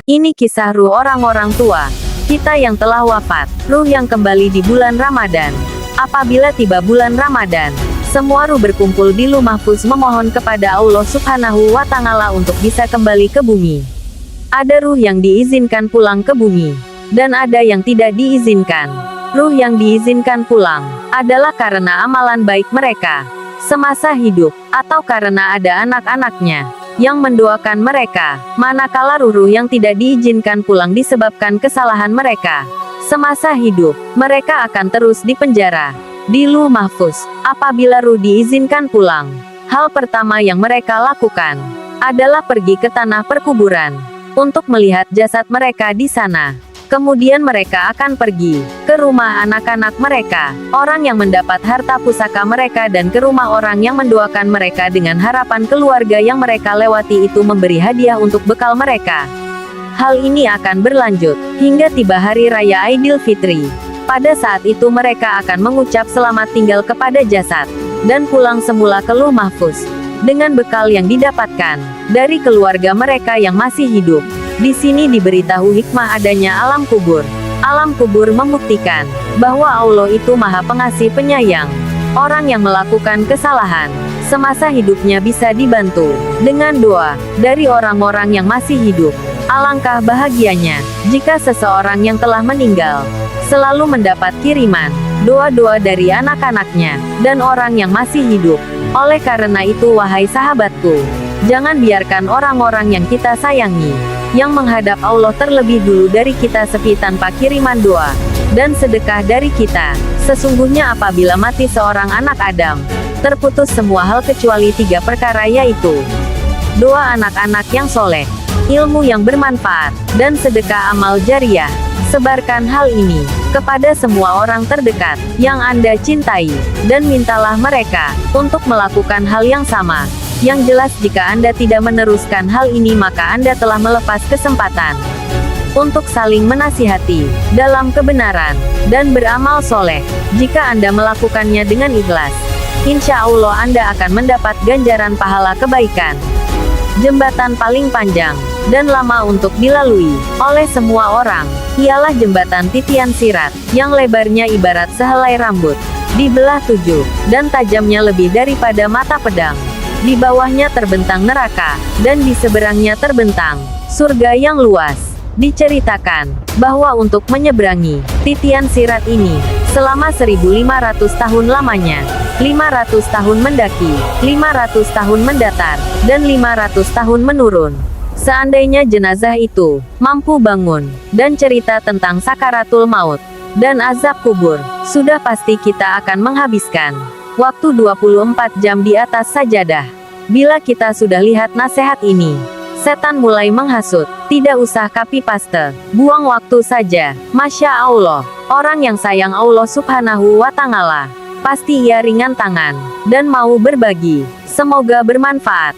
Ini kisah ruh orang-orang tua kita yang telah wafat, ruh yang kembali di bulan Ramadan. Apabila tiba bulan Ramadan, semua ruh berkumpul di Lauh Mahfuz memohon kepada Allah Subhanahu wa Ta'ala untuk bisa kembali ke bumi. Ada ruh yang diizinkan pulang ke bumi, dan ada yang tidak diizinkan. Ruh yang diizinkan pulang adalah karena amalan baik mereka semasa hidup, atau karena ada anak-anaknya yang mendoakan mereka, manakala ruh-ruh yang tidak diizinkan pulang disebabkan kesalahan mereka semasa hidup, mereka akan terus dipenjara di Lauh Mahfuz. Apabila ruh diizinkan pulang, hal pertama yang mereka lakukan adalah pergi ke tanah perkuburan untuk melihat jasad mereka di sana. Kemudian mereka akan pergi ke rumah anak-anak mereka, orang yang mendapat harta pusaka mereka, dan ke rumah orang yang mendoakan mereka dengan harapan keluarga yang mereka lewati itu memberi hadiah untuk bekal mereka. Hal ini akan berlanjut hingga tiba hari raya Aidil Fitri. Pada saat itu mereka akan mengucap selamat tinggal kepada jasad, dan pulang semula ke Lauh Mahfuz dengan bekal yang didapatkan dari keluarga mereka yang masih hidup. Di sini diberitahu hikmah adanya alam kubur. Alam kubur membuktikan bahwa Allah itu Maha Pengasih Penyayang. Orang yang melakukan kesalahan semasa hidupnya bisa dibantu dengan doa dari orang-orang yang masih hidup. Alangkah bahagianya jika seseorang yang telah meninggal selalu mendapat kiriman doa-doa dari anak-anaknya dan orang yang masih hidup. Oleh karena itu, wahai sahabatku, jangan biarkan orang-orang yang kita sayangi yang menghadap Allah terlebih dulu dari kita sepi tanpa kiriman doa dan sedekah dari kita. Sesungguhnya apabila mati seorang anak Adam, terputus semua hal kecuali 3 perkara, yaitu doa anak-anak yang soleh, ilmu yang bermanfaat, dan sedekah amal jariah. Sebarkan hal ini kepada semua orang terdekat yang Anda cintai, dan mintalah mereka untuk melakukan hal yang sama. Yang jelas, jika Anda tidak meneruskan hal ini, maka Anda telah melepas kesempatan untuk saling menasihati dalam kebenaran dan beramal soleh. Jika Anda melakukannya dengan ikhlas, insya Allah Anda akan mendapat ganjaran pahala kebaikan. Jembatan paling panjang dan lama untuk dilalui oleh semua orang ialah jembatan titian sirat, yang lebarnya ibarat sehelai rambut, dibelah 7, dan tajamnya lebih daripada mata pedang. Di bawahnya terbentang neraka, dan di seberangnya terbentang surga yang luas. Diceritakan bahwa untuk menyeberangi titian sirat ini selama 1500 tahun lamanya, 500 tahun mendaki, 500 tahun mendatar, dan 500 tahun menurun. Seandainya jenazah itu mampu bangun dan cerita tentang sakaratul maut dan azab kubur, sudah pasti kita akan menghabiskan waktu 24 jam di atas sajadah. Bila kita sudah lihat nasihat ini, setan mulai menghasut. Tidak usah copy paste, buang waktu saja. Masya Allah, orang yang sayang Allah Subhanahu wa Ta'ala, pasti ia ringan tangan dan mau berbagi. Semoga bermanfaat.